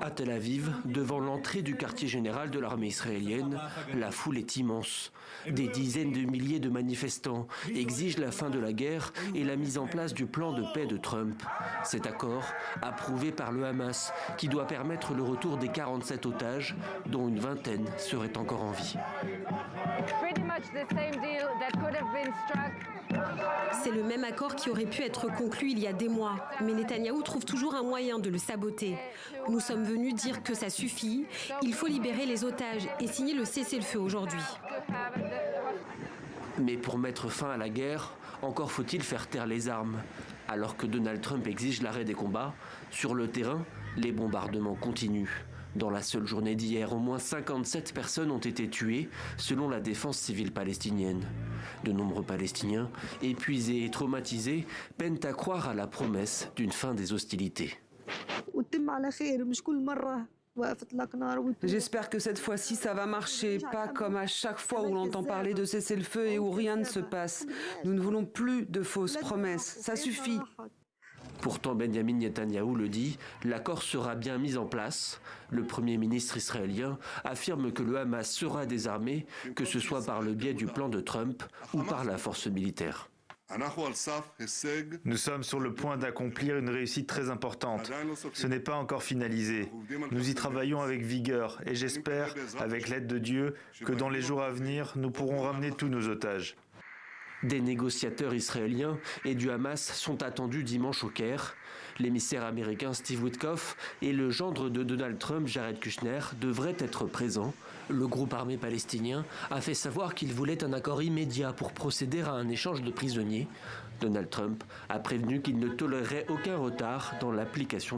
À Tel Aviv, devant l'entrée du quartier général de l'armée israélienne, la foule est immense. Des dizaines de milliers de manifestants exigent la fin de la guerre et la mise en place du plan de paix de Trump. Cet accord, approuvé par le Hamas, qui doit permettre le retour des 47 otages, dont une vingtaine seraient encore en vie. C'est le même accord qui aurait pu être conclu il y a des mois, mais Netanyahou trouve toujours un moyen de le saboter. Nous sommes venus dire que ça suffit, il faut libérer les otages et signer le cessez-le-feu aujourd'hui. Mais pour mettre fin à la guerre, encore faut-il faire taire les armes. Alors que Donald Trump exige l'arrêt des combats, sur le terrain, les bombardements continuent. Dans la seule journée d'hier, au moins 57 personnes ont été tuées, selon la défense civile palestinienne. De nombreux Palestiniens, épuisés et traumatisés, peinent à croire à la promesse d'une fin des hostilités. J'espère que cette fois-ci ça va marcher, pas comme à chaque fois où l'on entend parler de cessez-le-feu et où rien ne se passe. Nous ne voulons plus de fausses promesses, ça suffit. Pourtant, Benjamin Netanyahou le dit, l'accord sera bien mis en place. Le Premier ministre israélien affirme que le Hamas sera désarmé, que ce soit par le biais du plan de Trump ou par la force militaire. Nous sommes sur le point d'accomplir une réussite très importante. Ce n'est pas encore finalisé. Nous y travaillons avec vigueur et j'espère, avec l'aide de Dieu, que dans les jours à venir, nous pourrons ramener tous nos otages. Des négociateurs israéliens et du Hamas sont attendus dimanche au Caire. L'émissaire américain Steve Witkoff et le gendre de Donald Trump, Jared Kushner, devraient être présents. Le groupe armé palestinien a fait savoir qu'il voulait un accord immédiat pour procéder à un échange de prisonniers. Donald Trump a prévenu qu'il ne tolérerait aucun retard dans l'application